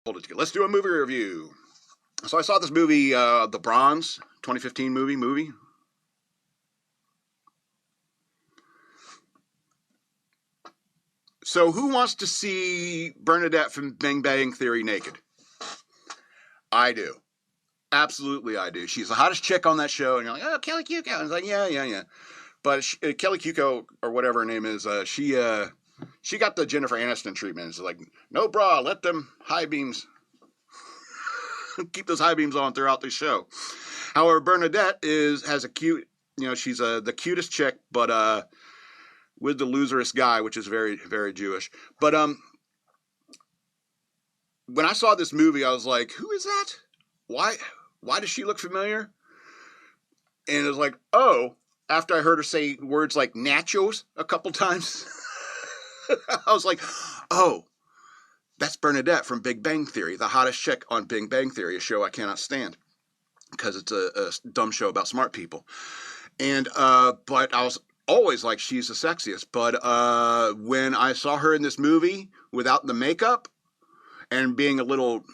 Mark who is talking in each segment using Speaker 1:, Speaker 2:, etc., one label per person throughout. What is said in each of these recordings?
Speaker 1: Hold it together. Let's do a movie review. So I saw this movie, The Bronze, 2015 movie. So who wants to see Bernadette from Bang Bang Theory naked? I do. Absolutely, I do. She's the hottest chick on that show, and you're like, oh, Kelly Cuoco. I was like, yeah. But Kelly Cuoco, or whatever her name is, she got the Jennifer Aniston treatment. It's like, no bra, let them high beams, keep those high beams on throughout the show. However, Bernadette has a cute, she's the cutest chick, but with the loserous guy, which is very, very Jewish. But when I saw this movie, I was like, who is that? Why does she look familiar? And it was like, oh, after I heard her say words like nachos a couple times, I was like, oh, that's Bernadette from Big Bang Theory, the hottest chick on Big Bang Theory, a show I cannot stand because it's a dumb show about smart people. And but I was always like, she's the sexiest. But when I saw her in this movie without the makeup and being a little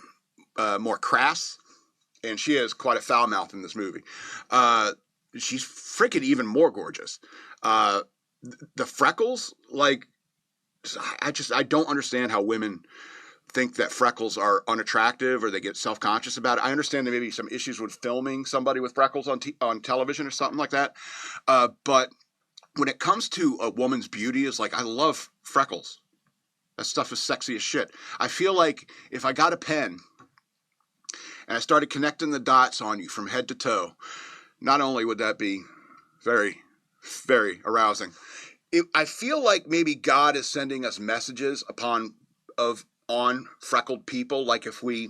Speaker 1: more crass, and she has quite a foul mouth in this movie, she's freaking even more gorgeous. The freckles, like, I don't understand how women think that freckles are unattractive or they get self-conscious about it. I understand there may be some issues with filming somebody with freckles on television or something like that. But when it comes to a woman's beauty, is like, I love freckles. That stuff is sexy as shit. I feel like if I got a pen and I started connecting the dots on you from head to toe, not only would that be very, very arousing, I feel like maybe God is sending us messages on freckled people. Like if we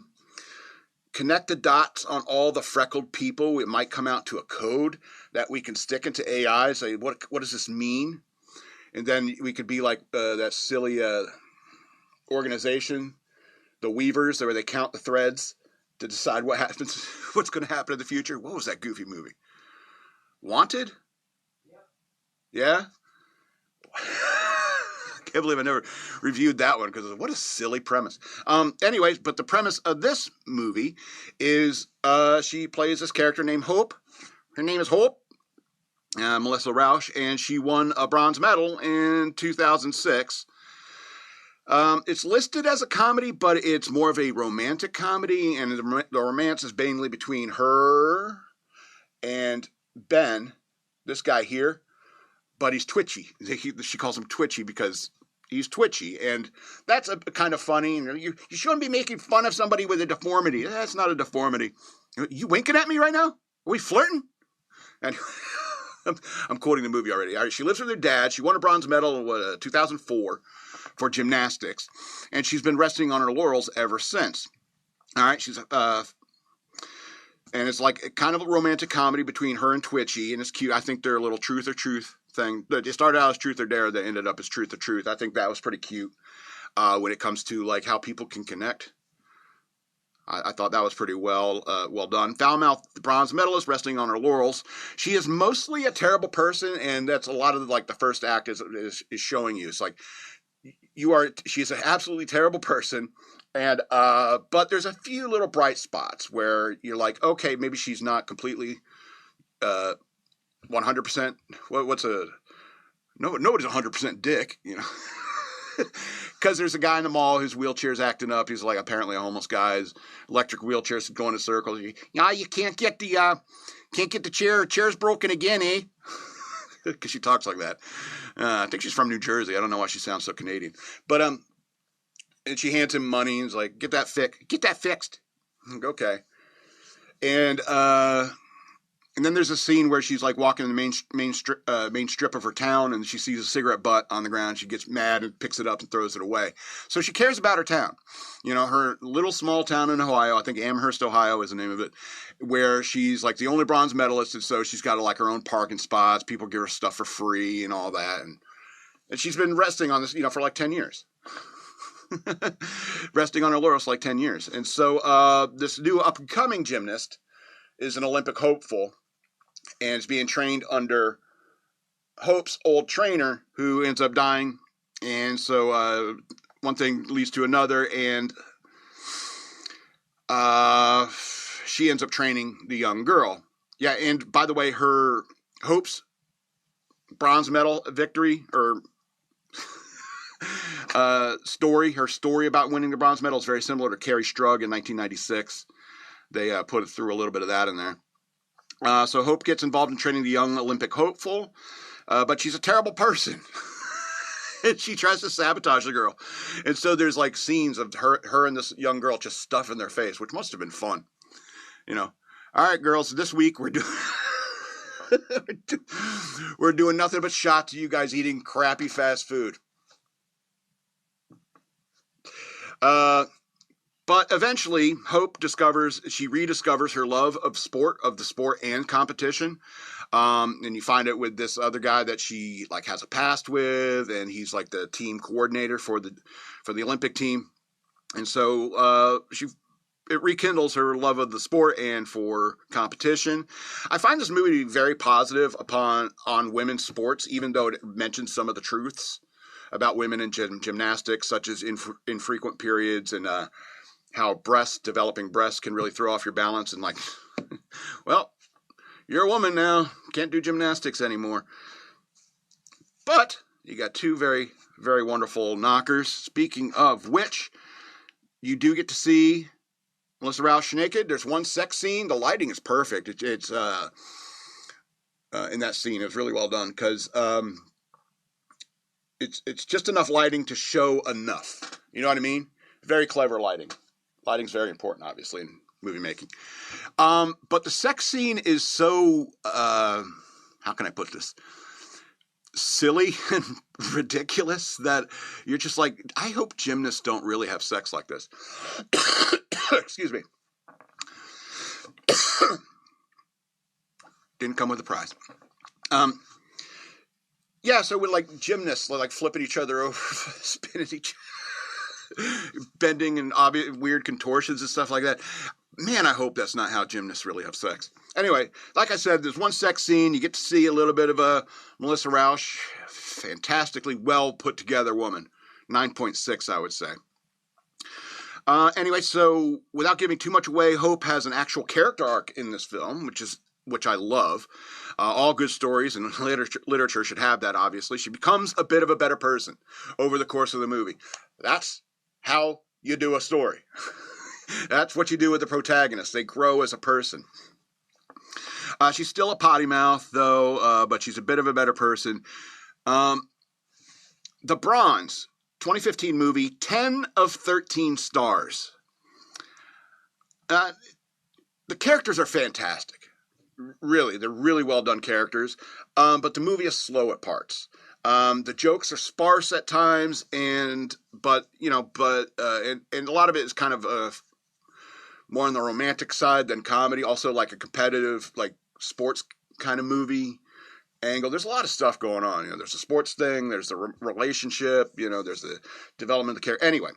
Speaker 1: connect the dots on all the freckled people, it might come out to a code that we can stick into AI. Say, what does this mean? And then we could be like that silly organization, the Weavers, where they count the threads to decide what happens, what's going to happen in the future. What was that goofy movie? Wanted? Yeah? Can't believe I never reviewed that one because what a silly premise. Anyways, but the premise of this movie is she plays this character named Hope. Her name is Hope, Melissa Rauch, and she won a bronze medal in 2006. It's listed as a comedy, but it's more of a romantic comedy, and the romance is mainly between her and Ben, this guy here, but he's twitchy. She calls him Twitchy because he's twitchy, and that's a kind of funny. You shouldn't be making fun of somebody with a deformity. That's not a deformity. You winking at me right now? Are we flirting? And I'm quoting the movie already. All right, she lives with her dad. She won a bronze medal in 2004 for gymnastics, and she's been resting on her laurels ever since. All right, she's and it's like kind of a romantic comedy between her and Twitchy, and it's cute. I think they're a little truth or truth thing. They started out as truth or dare, they ended up as truth or truth. I think that was pretty cute when it comes to like how people can connect. I thought that was pretty well done. Foul-mouthed bronze medalist resting on her laurels. She is mostly a terrible person, and that's a lot of like the first act is showing you. It's like she's an absolutely terrible person, and but there's a few little bright spots where you're like, okay, maybe she's not completely 100%. Nobody's 100% dick, because there's a guy in the mall whose wheelchair's acting up. He's like apparently a homeless guy. His electric wheelchair's going in circles. You can't get the chair's broken again, eh? Because she talks like that. I think she's from New Jersey. I don't know why she sounds so Canadian. But and she hands him money and is like, get that fixed. Okay. And then there's a scene where she's like walking in the main strip of her town, and she sees a cigarette butt on the ground. She gets mad and picks it up and throws it away. So she cares about her town, her little small town in Ohio. I think Amherst, Ohio is the name of it, where she's like the only bronze medalist, and so she's got like her own parking spots. People give her stuff for free and all that, and she's been resting on this, for like 10 years. Resting on her laurels for like 10 years. And so this new up-and-coming gymnast is an Olympic hopeful, and is being trained under Hope's old trainer, who ends up dying. And so one thing leads to another, and she ends up training the young girl. Yeah, and by the way, Hope's bronze medal victory or her story about winning the bronze medal is very similar to Carrie Strug in 1996. They put through a little bit of that in there. So Hope gets involved in training the young Olympic hopeful, but she's a terrible person. And she tries to sabotage the girl. And so there's like scenes of her and this young girl just stuffing their face, which must have been fun. All right, girls, this week we're doing nothing but shots of you guys eating crappy fast food. But eventually, Hope rediscovers her love of the sport and competition. And you find it with this other guy that she like has a past with, and he's like the team coordinator for the Olympic team. And so it rekindles her love of the sport and for competition. I find this movie very positive on women's sports, even though it mentions some of the truths about women in gymnastics, such as infrequent periods and how developing breasts can really throw off your balance and like, well, you're a woman now, can't do gymnastics anymore. But you got two very, very wonderful knockers. Speaking of which, you do get to see Melissa Rauch naked. There's one sex scene. The lighting is perfect. It's in that scene. It was really well done because it's just enough lighting to show enough. You know what I mean? Very clever lighting. Lighting's very important, obviously, in movie making. But the sex scene is so, how can I put this? Silly and ridiculous that you're just like, I hope gymnasts don't really have sex like this. Excuse me. Didn't come with a prize. Yeah, so we're like gymnasts, like flipping each other over, spinning each other. Bending and weird contortions and stuff like that. Man, I hope that's not how gymnasts really have sex. Anyway, like I said, there's one sex scene. You get to see a little bit of a Melissa Rauch. Fantastically well put together woman. 9.6, I would say. Anyway, so without giving too much away, Hope has an actual character arc in this film, which I love. All good stories and literature should have that, obviously. She becomes a bit of a better person over the course of the movie. That's how you do a story. That's what you do with the protagonist. They grow as a person. She's still a potty mouth, though, but she's a bit of a better person. The Bronze, 2015 movie, 10 of 13 stars. The characters are fantastic. Really, they're really well done characters. But the movie is slow at parts. The jokes are sparse at times, and a lot of it is kind of more on the romantic side than comedy. Also, like a competitive, like sports kind of movie angle. There's a lot of stuff going on. There's a sports thing. There's the relationship. There's the development of the character. Anyway,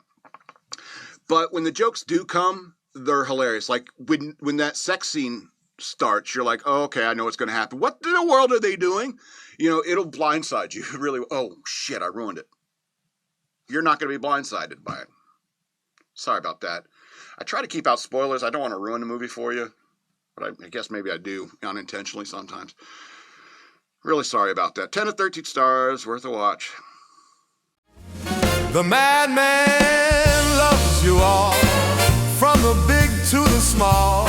Speaker 1: but when the jokes do come, they're hilarious. Like when that sex scene starts, you're like, oh, okay, I know what's going to happen. What in the world are they doing? It'll blindside you. Really, oh, shit, I ruined it. You're not going to be blindsided by it. Sorry about that. I try to keep out spoilers. I don't want to ruin the movie for you, but I guess maybe I do unintentionally sometimes. Really sorry about that. 10 of 13 stars, worth a watch.
Speaker 2: The madman loves you all, from the big to the small.